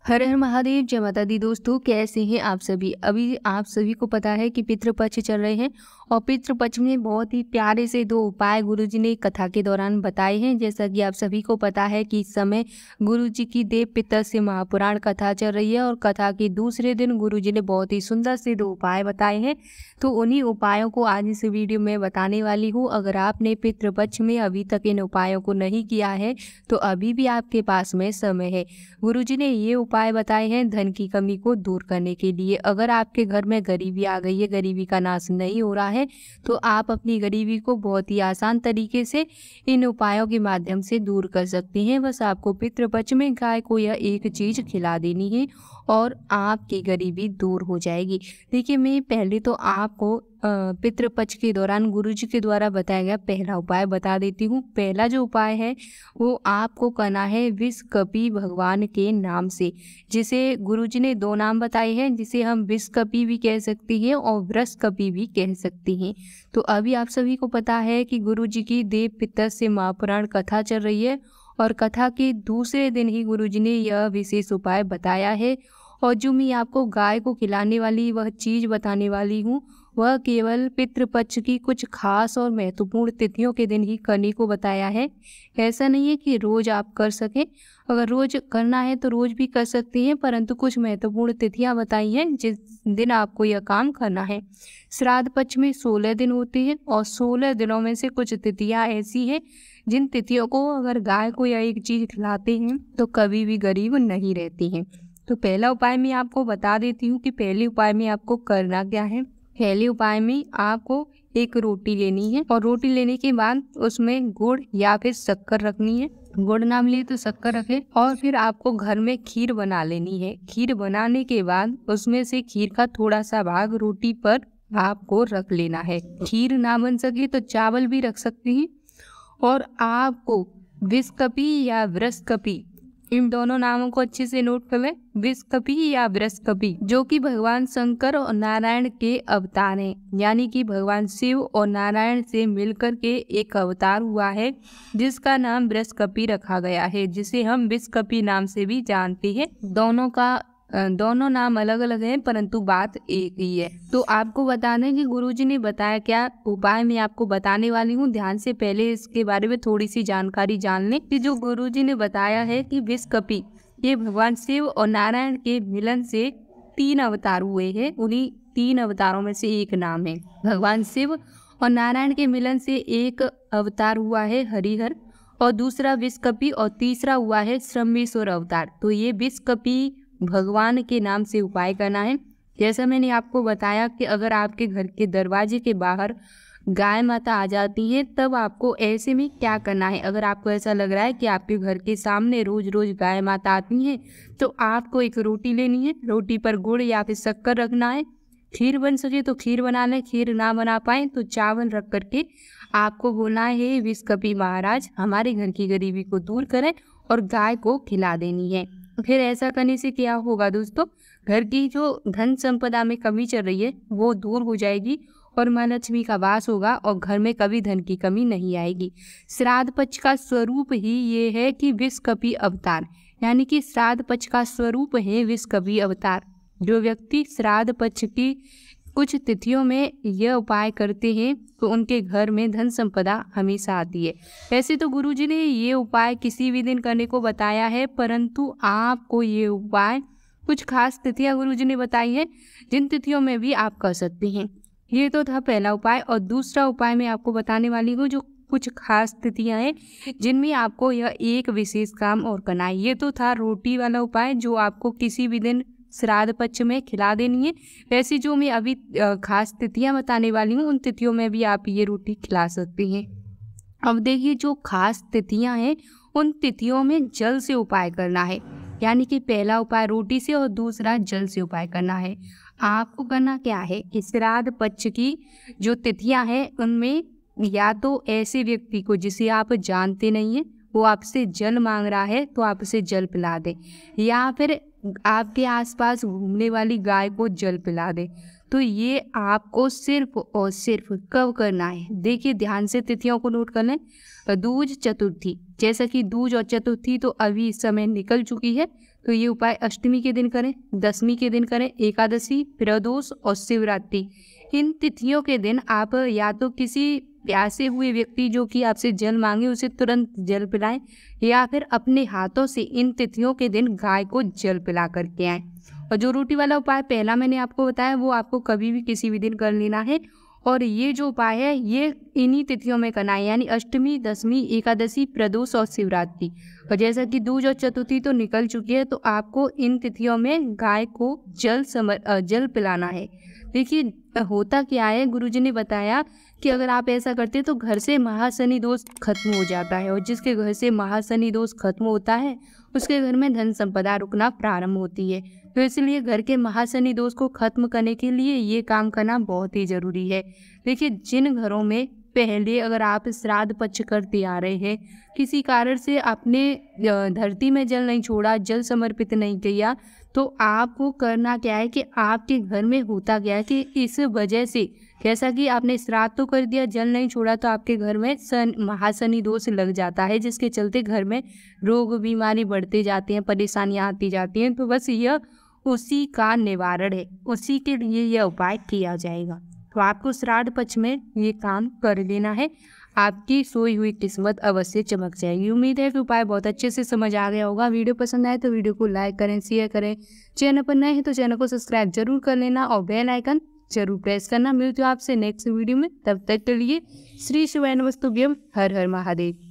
हर हर महादेव, जय माता दी। दोस्तों, कैसे हैं आप सभी। अभी आप सभी को पता है कि पितृपक्ष चल रहे हैं और पितृपक्ष में बहुत ही प्यारे से 2 उपाय गुरुजी ने कथा के दौरान बताए हैं। जैसा कि आप सभी को पता है कि इस समय गुरुजी की देव पितरस्य महापुराण कथा चल रही है और कथा के दूसरे दिन गुरुजी ने बहुत ही सुंदर से 2 उपाय बताए हैं। तो उन्हीं उपायों को आज इस वीडियो में बताने वाली हूँ। अगर आपने पितृपक्ष में अभी तक इन उपायों को नहीं किया है तो अभी भी आपके पास में समय है। गुरुजी ने ये उपाय बताए हैं धन की कमी को दूर करने के लिए। अगर आपके घर में गरीबी आ गई है, गरीबी का नाश नहीं हो रहा है, तो आप अपनी गरीबी को बहुत ही आसान तरीके से इन उपायों के माध्यम से दूर कर सकती हैं। बस आपको पितृपक्ष में गाय को यह एक चीज खिला देनी है और आपकी गरीबी दूर हो जाएगी। देखिए, मैं पहले तो आपको पितृपक्ष के दौरान गुरुजी के द्वारा बताया गया पहला उपाय बता देती हूँ। पहला जो उपाय है वो आपको करना है विषकपी भगवान के नाम से, जिसे गुरुजी ने 2 नाम बताए हैं, जिसे हम विषकपी भी कह सकती हैं और वृषकपी भी कह सकती हैं। तो अभी आप सभी को पता है कि गुरुजी की देव पितरस्य महापुराण कथा चल रही है और कथा के दूसरे दिन ही गुरुजी ने यह विशेष उपाय बताया है। और जो मैं आपको गाय को खिलाने वाली वह चीज़ बताने वाली हूँ, वह केवल पितृपक्ष की कुछ खास और महत्वपूर्ण तिथियों के दिन ही करने को बताया है। ऐसा नहीं है कि रोज आप कर सकें। अगर रोज करना है तो रोज भी कर सकती हैं, परंतु कुछ महत्वपूर्ण तिथियां बताई हैं जिस दिन आपको यह काम करना है। श्राद्ध पक्ष में 16 दिन होते हैं और 16 दिनों में से कुछ तिथियां ऐसी हैं जिन तिथियों को अगर गाय को यह एक चीज खिलाते हैं तो कभी भी गरीब नहीं रहती हैं। तो पहला उपाय मैं आपको बता देती हूँ कि पहले उपाय में आपको करना क्या है। पहले उपाय में आपको एक रोटी लेनी है और रोटी लेने के बाद उसमें गुड़ या फिर शक्कर रखनी है। गुड़ ना मिले तो शक्कर रखें और फिर आपको घर में खीर बना लेनी है। खीर बनाने के बाद उसमें से खीर का थोड़ा सा भाग रोटी पर आपको रख लेना है। खीर ना बन सके तो चावल भी रख सकती हैं। और आपको विषकपी या वृषकपी, इन दोनों नामों को अच्छे से नोट कर लें। विषकपी या वृषकपी जो कि भगवान शंकर और नारायण के अवतार हैं, यानी कि भगवान शिव और नारायण से मिलकर के एक अवतार हुआ है जिसका नाम वृषकपी रखा गया है, जिसे हम विषकपी नाम से भी जानते हैं। दोनों नाम अलग अलग हैं परंतु बात एक ही है। तो आपको बता दें कि गुरुजी ने बताया क्या उपाय मैं आपको बताने वाली हूँ। ध्यान से पहले इसके बारे में थोड़ी सी जानकारी जान लें कि जो गुरुजी ने बताया है कि विषकपी ये भगवान शिव और नारायण के मिलन से 3 अवतार हुए हैं। उन्हीं 3 अवतारों में से एक नाम है भगवान शिव और नारायण के मिलन से एक अवतार हुआ है हरिहर और दूसरा विषकपी और तीसरा हुआ है श्रमेश्वर अवतार। तो ये विषकपी भगवान के नाम से उपाय करना है। जैसा मैंने आपको बताया कि अगर आपके घर के दरवाजे के बाहर गाय माता आ जाती है तब आपको ऐसे में क्या करना है। अगर आपको ऐसा लग रहा है कि आपके घर के सामने रोज रोज गाय माता आती हैं तो आपको एक रोटी लेनी है। रोटी पर गुड़ या फिर शक्कर रखना है। खीर बन सके तो खीर बना लें, खीर ना बना पाए तो चावल रख करके आपको बोलना है विषकपी महाराज हमारे घर की गरीबी को दूर करें और गाय को खिला देनी है। फिर ऐसा करने से क्या होगा दोस्तों, घर की जो धन संपदा में कमी चल रही है वो दूर हो जाएगी और मां लक्ष्मी का वास होगा और घर में कभी धन की कमी नहीं आएगी। श्राद्ध पक्ष का स्वरूप ही ये है कि विषकपी अवतार, यानी कि श्राद्ध पक्ष का स्वरूप है विषकपी अवतार। जो व्यक्ति श्राद्ध पक्ष की कुछ तिथियों में यह उपाय करते हैं तो उनके घर में धन संपदा हमेशा आती है। वैसे तो गुरुजी ने ये उपाय किसी भी दिन करने को बताया है, परंतु आपको ये उपाय कुछ खास तिथियां गुरुजी ने बताई हैं जिन तिथियों में भी आप कर सकते हैं। ये तो था पहला उपाय। और दूसरा उपाय मैं आपको बताने वाली हूँ जो कुछ खास तिथियां हैं जिनमें आपको यह एक विशेष काम और करना है। ये तो था रोटी वाला उपाय जो आपको किसी भी दिन श्राद्ध पक्ष में खिला देनी है। वैसे जो मैं अभी खास तिथियां बताने वाली हूँ उन तिथियों में भी आप ये रोटी खिला सकते हैं। अब देखिए, जो खास तिथियां हैं उन तिथियों में जल से उपाय करना है, यानी कि पहला उपाय रोटी से और दूसरा जल से उपाय करना है। आपको करना क्या है कि श्राद्ध पक्ष की जो तिथियां हैं उनमें या तो ऐसे व्यक्ति को जिसे आप जानते नहीं हैं वो आपसे जल मांग रहा है तो आप उसे जल पिला दें, या फिर आपके आसपास घूमने वाली गाय को जल पिला दें। तो ये आपको सिर्फ और सिर्फ कब करना है, देखिए ध्यान से तिथियों को नोट कर लें। दूज चतुर्थी, जैसा कि दूज और चतुर्थी तो अभी इस समय निकल चुकी है, तो ये उपाय अष्टमी के दिन करें, दशमी के दिन करें, एकादशी, प्रदोष और शिवरात्रि। इन तिथियों के दिन आप या तो किसी प्यासे हुए व्यक्ति जो कि आपसे जल मांगे उसे तुरंत जल पिलाएं, या फिर अपने हाथों से इन तिथियों के दिन गाय को जल पिला करके आएं। और जो रोटी वाला उपाय पहला मैंने आपको बताया वो आपको कभी भी किसी भी दिन कर लेना है। और ये जो उपाय है ये इन्हीं तिथियों में करना है, यानी अष्टमी, दशमी, एकादशी, प्रदोष और शिवरात्रि। और जैसा कि दूज और चतुर्थी तो निकल चुकी है, तो आपको इन तिथियों में गाय को जल पिलाना है। देखिए होता क्या है, गुरुजी ने बताया कि अगर आप ऐसा करते तो घर से महाशनि दोष खत्म हो जाता है, और जिसके घर से महाशनि दोष खत्म होता है उसके घर में धन संपदा रुकना प्रारंभ होती है। तो इसलिए घर के महाशनि दोष को खत्म करने के लिए ये काम करना बहुत ही जरूरी है। देखिए जिन घरों में पहले अगर आप श्राद्ध पक्ष करते आ रहे हैं, किसी कारण से आपने धरती में जल नहीं छोड़ा, जल समर्पित नहीं किया, तो आपको करना क्या है कि आपके घर में होता क्या है कि इस वजह से, जैसा कि आपने श्राद्ध तो कर दिया, जल नहीं छोड़ा, तो आपके घर में महाशनि दोष लग जाता है, जिसके चलते घर में रोग बीमारी बढ़ते जाते हैं, परेशानियां आती जाती हैं। तो बस यह उसी का निवारण है, उसी के लिए यह उपाय किया जाएगा। तो आपको श्राद्ध पक्ष में ये काम कर लेना है, आपकी सोई हुई किस्मत अवश्य चमक जाएगी। उम्मीद है कि उपाय बहुत अच्छे से समझ आ गया होगा। वीडियो पसंद आए तो वीडियो को लाइक करें, शेयर करें। चैनल पर नए हैं तो चैनल को सब्सक्राइब जरूर कर लेना और बेल आइकन जरूर प्रेस करना। मिलते हो आपसे नेक्स्ट वीडियो में, तब तक के लिए श्री शिवाय नमस्तुभ्यम। हर हर महादेव।